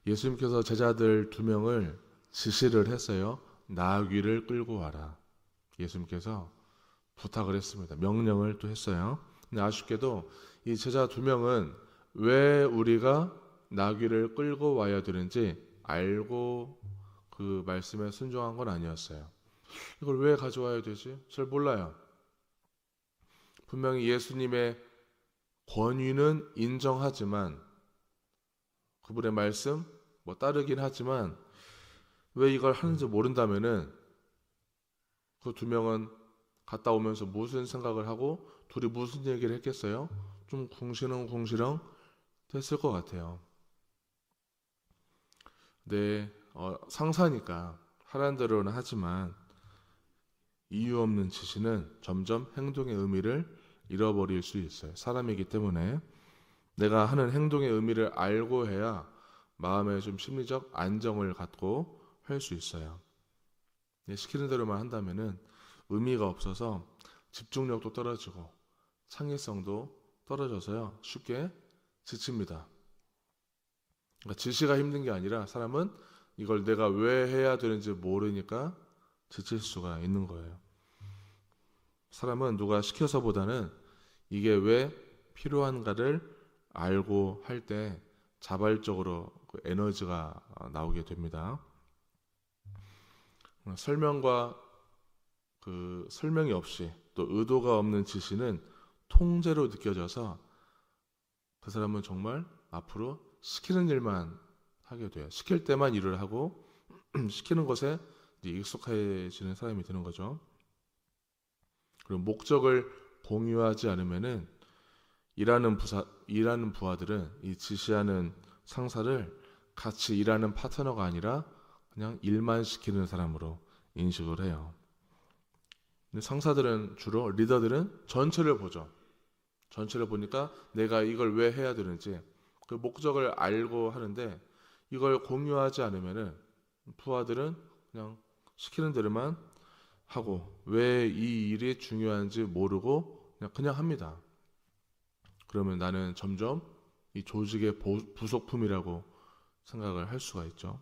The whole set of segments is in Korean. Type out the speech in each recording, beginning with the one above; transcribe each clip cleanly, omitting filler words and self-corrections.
예수님께서 제자들 2명을 지시를 했어요. 나귀를 끌고 와라. 예수님께서 부탁을 했습니다. 명령을 또 했어요. 근데 아쉽게도 이 제자 2명은 왜 우리가 나귀를 끌고 와야 되는지 알고 그 말씀에 순종한 건 아니었어요. 이걸 왜 가져와야 되지? 잘 몰라요. 분명히 예수님의 권위는 인정하지만 그분의 말씀 따르긴 하지만 왜 이걸 하는지 모른다면은 그 2명은 갔다 오면서 무슨 생각을 하고 둘이 무슨 얘기를 했겠어요? 좀 궁시렁궁시렁 됐을 것 같아요. 네, 상사니까 하라는 대로는 하지만 이유 없는 지시는 점점 행동의 의미를 잃어버릴 수 있어요. 사람이기 때문에 내가 하는 행동의 의미를 알고 해야 마음에 좀 심리적 안정을 갖고 할 수 있어요. 시키는 대로만 한다면은 의미가 없어서 집중력도 떨어지고 창의성도 떨어져서요 쉽게 지칩니다. 그러니까 지시가 힘든 게 아니라 사람은 이걸 내가 왜 해야 되는지 모르니까 지칠 수가 있는 거예요. 사람은 누가 시켜서보다는 이게 왜 필요한가를 알고 할 때 자발적으로 그 에너지가 나오게 됩니다. 설명과 그 설명이 없이 또 의도가 없는 지시는 통제로 느껴져서 그 사람은 정말 앞으로 시키는 일만 하게 돼요. 시킬 때만 일을 하고 시키는 것에 익숙해지는 사람이 되는 거죠. 그리고 목적을 공유하지 않으면은 일하는 부하들은 이 지시하는 상사를 같이 일하는 파트너가 아니라 그냥 일만 시키는 사람으로 인식을 해요. 근데 상사들은 주로 리더들은 전체를 보죠. 전체를 보니까 내가 이걸 왜 해야 되는지 그 목적을 알고 하는데 이걸 공유하지 않으면은 부하들은 그냥 시키는 대로만 하고 왜 이 일이 중요한지 모르고 그냥 합니다. 그러면 나는 점점 이 조직의 부속품이라고 생각을 할 수가 있죠.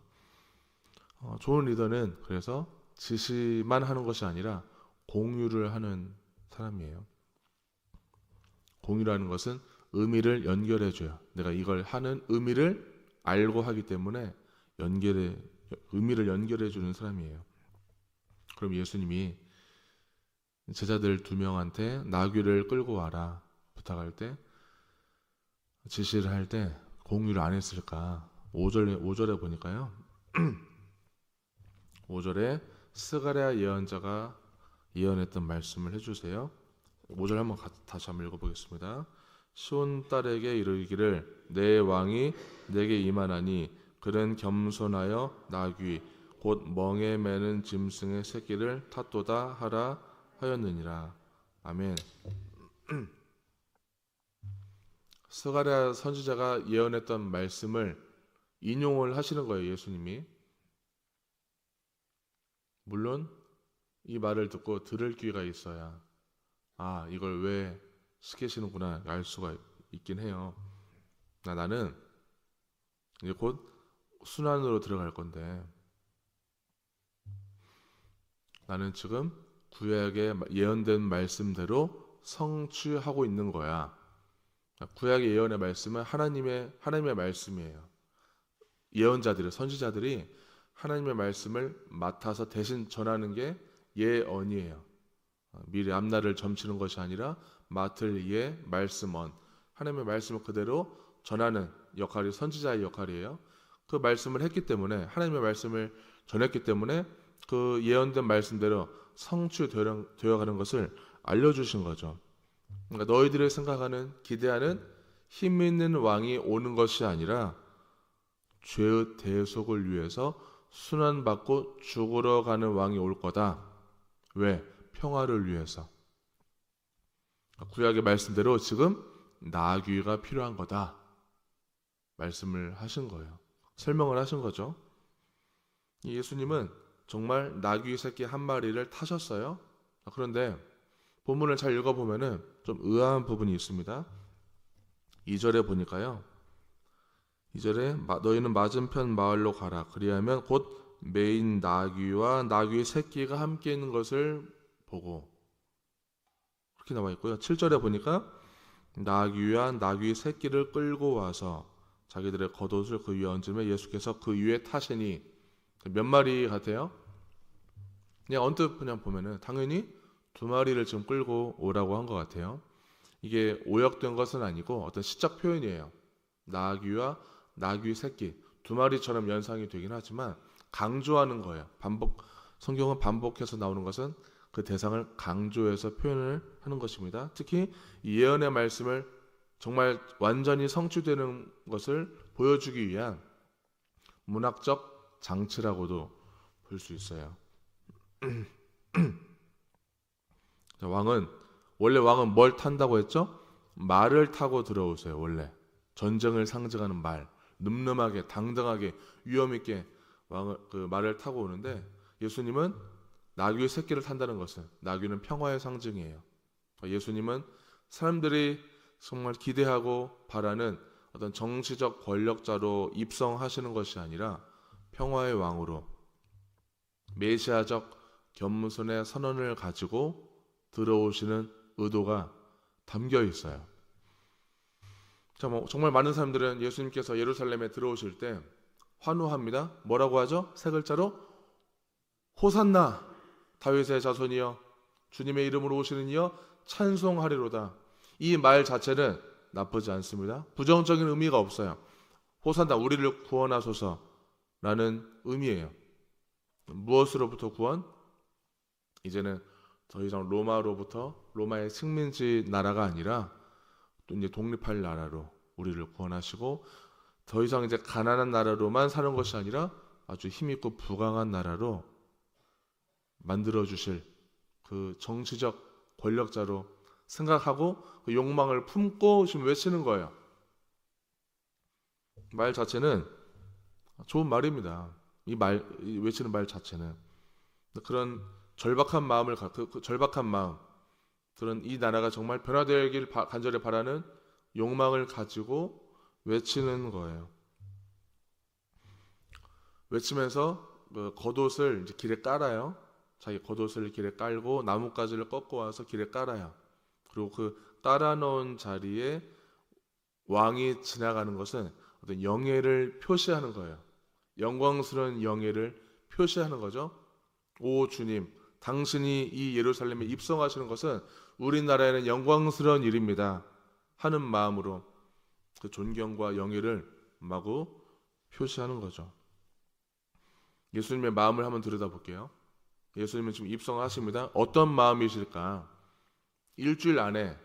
좋은 리더는 그래서 지시만 하는 것이 아니라 공유를 하는 사람이에요. 공유라는 것은 의미를 연결해줘요. 내가 이걸 하는 의미를 알고 하기 때문에 의미를 연결해주는 사람이에요. 그럼 예수님이 제자들 2명한테 나귀를 끌고 와라 부탁할 때 지시를 할 때 공유를 안 했을까? 5절에 보니까요. 5절에 스가랴 예언자가 예언했던 말씀을 해주세요. 5절 다시 한번 읽어보겠습니다. 시온 딸에게 이르기를 내 왕이 내게 임하나니 그는 겸손하여 나귀 곧 멍에 매는 짐승의 새끼를 탔도다 하라 하였느니라. 아멘. 스가랴 선지자가 예언했던 말씀을 인용을 하시는 거예요, 예수님이. 물론 이 말을 듣고 들을 귀가 있어야 이걸 왜 시키시는구나 알 수가 있긴 해요. 나는 이제 곧 순환으로 들어갈 건데 나는 지금 구약에 예언된 말씀대로 성취하고 있는 거야. 구약의 예언의 말씀은 하나님의 말씀이에요. 예언자들이 선지자들이 하나님의 말씀을 맡아서 대신 전하는 게 예언이에요. 미리 앞날을 점치는 것이 아니라 맡을 말씀언 하나님의 말씀을 그대로 전하는 역할이 선지자의 역할이에요. 그 말씀을 했기 때문에 하나님의 말씀을 전했기 때문에 그 예언된 말씀대로 성취되어가는 것을 알려주신 거죠. 그러니까 너희들이 생각하는 기대하는 힘 있는 왕이 오는 것이 아니라 죄의 대속을 위해서 순환받고 죽으러 가는 왕이 올 거다. 왜? 평화를 위해서. 구약의 말씀대로 지금 나귀가 필요한 거다. 말씀을 하신 거예요. 설명을 하신 거죠. 예수님은 정말 나귀 새끼 한 마리를 타셨어요. 그런데 본문을 잘 읽어보면은 좀 의아한 부분이 있습니다. 2절에 보니까요. 2절에 너희는 맞은편 마을로 가라. 그리하면 곧 메인 나귀와 나귀의 새끼가 함께 있는 것을 보고, 그렇게 나와 있고요. 7절에 보니까 나귀와 나귀의 새끼를 끌고 와서 자기들의 겉옷을 그 위에 얹으며 예수께서 그 위에 타시니, 몇 마리 같아요? 그냥 언뜻 그냥 보면은 당연히 2마리를 지금 끌고 오라고 한 것 같아요. 이게 오역된 것은 아니고 어떤 시적 표현이에요. 나귀와 나귀 새끼 2마리처럼 연상이 되긴 하지만 강조하는 거예요. 성경은 반복해서 나오는 것은 그 대상을 강조해서 표현을 하는 것입니다. 특히 이 예언의 말씀을 정말 완전히 성취되는 것을 보여주기 위한 문학적 장치라고도 볼 수 있어요. 원래 왕은 뭘 탄다고 했죠? 말을 타고 들어오세요. 원래 전쟁을 상징하는 말, 늠름하게 당당하게 위험 있게 말을 타고 오는데, 예수님은 나귀의 새끼를 탄다는 것은, 나귀는 평화의 상징이에요. 예수님은 사람들이 정말 기대하고 바라는 어떤 정치적 권력자로 입성하시는 것이 아니라 평화의 왕으로 메시아적 겸손의 선언을 가지고 들어오시는 의도가 담겨 있어요. 정말 많은 사람들은 예수님께서 예루살렘에 들어오실 때 환호합니다. 뭐라고 하죠? 세 글자로 호산나 다윗의 자손이여, 주님의 이름으로 오시는 이여 찬송하리로다. 이 말 자체는 나쁘지 않습니다. 부정적인 의미가 없어요. 호산나, 우리를 구원하소서라는 의미예요. 무엇으로부터 구원? 이제는 더 이상 로마의 식민지 나라가 아니라 또 이제 독립할 나라로 우리를 구원하시고, 더 이상 이제 가난한 나라로만 사는 것이 아니라 아주 힘있고 부강한 나라로 만들어 주실 그 정치적 권력자로 생각하고 그 욕망을 품고 지금 외치는 거예요. 말 자체는 좋은 말입니다. 외치는 말 자체는 그런 절박한 마음을 그 절박한 마음, 그런 이 나라가 정말 변화되길 간절히 바라는 욕망을 가지고 외치는 거예요. 외치면서 그 겉옷을 이제 길에 깔아요. 자기 겉옷을 길에 깔고 나뭇가지를 꺾고 와서 길에 깔아요. 그리고 그 깔아놓은 자리에 왕이 지나가는 것은 어떤 영예를 표시하는 거예요. 영광스러운 영예를 표시하는 거죠. 오 주님, 당신이 이 예루살렘에 입성하시는 것은 우리나라에는 영광스러운 일입니다 하는 마음으로 그 존경과 영예를 마구 표시하는 거죠. 예수님의 마음을 한번 들여다볼게요. 예수님은 지금 입성하십니다. 어떤 마음이실까? 일주일 안에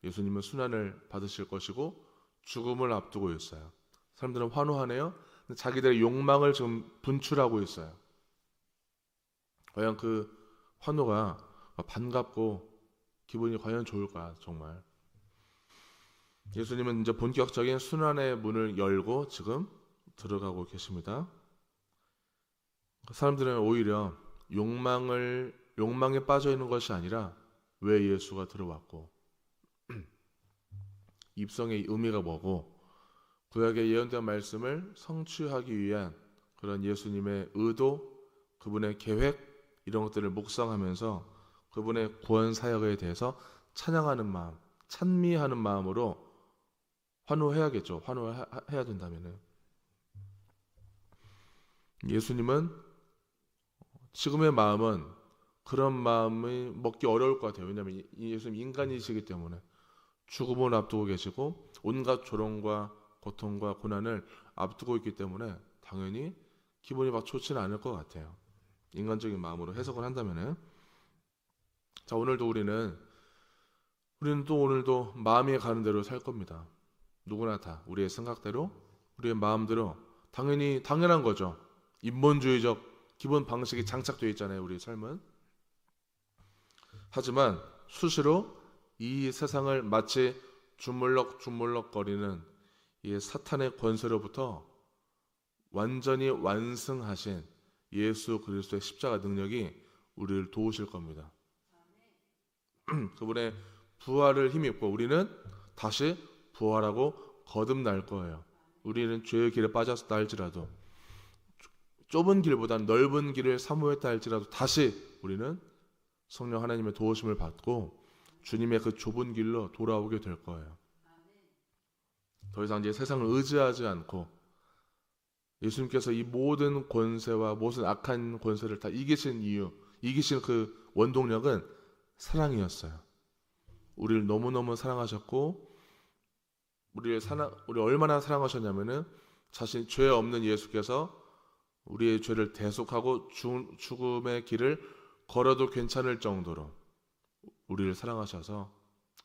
예수님은 순환을 받으실 것이고 죽음을 앞두고 있어요. 사람들은 환호하네요. 자기들의 욕망을 지금 분출하고 있어요. 과연 그 환호가 반갑고 기분이 과연 좋을까, 정말. 예수님은 이제 본격적인 순환의 문을 열고 지금 들어가고 계십니다. 사람들은 오히려 욕망에 빠져 있는 것이 아니라 왜 예수가 들어왔고 입성의 의미가 뭐고 구약의 예언된 말씀을 성취하기 위한 그런 예수님의 의도, 그분의 계획, 이런 것들을 묵상하면서 그분의 구원 사역에 대해서 찬양하는 마음, 찬미하는 마음으로 환호해야겠죠. 환호해야 된다면은. 예수님은 지금의 마음은 그런 마음이 먹기 어려울 것 같아요. 왜냐하면 예수님 인간이시기 때문에 죽음을 앞두고 계시고 온갖 조롱과 고통과 고난을 앞두고 있기 때문에 당연히 기분이 막 좋지는 않을 것 같아요. 인간적인 마음으로 해석을 한다면은. 자, 우리는 또 오늘도 마음이 가는 대로 살 겁니다. 누구나 다 우리의 생각대로, 우리의 마음대로, 당연한 거죠. 인본주의적 기본 방식이 장착되어 있잖아요, 우리의 삶은. 하지만 수시로 이 세상을 마치 주물럭주물럭거리는 이 사탄의 권세로부터 완전히 완승하신 예수 그리스도의 십자가 능력이 우리를 도우실 겁니다. 그분의 부활을 힘입고 우리는 다시 부활하고 거듭날 거예요. 우리는 죄의 길에 빠졌다 할지라도 좁은 길보다 넓은 길을 사모했다 할지라도 다시 우리는 성령 하나님의 도우심을 받고 주님의 그 좁은 길로 돌아오게 될 거예요. 더 이상 이제 세상을 의지하지 않고 예수님께서 이 모든 권세와 모든 악한 권세를 다 이기신 이유, 이기신 그 원동력은 사랑이었어요. 우리를 너무너무 사랑하셨고 우리 얼마나 사랑하셨냐면은 자신 죄 없는 예수께서 우리의 죄를 대속하고 죽음의 길을 걸어도 괜찮을 정도로 우리를 사랑하셔서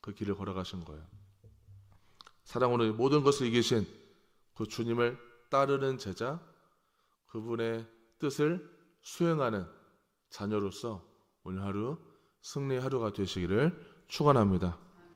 그 길을 걸어가신 거예요. 사랑으로 모든 것을 이기신 그 주님을 따르는 제자, 그분의 뜻을 수행하는 자녀로서 오늘 하루 승리의 하루가 되시기를 축원합니다.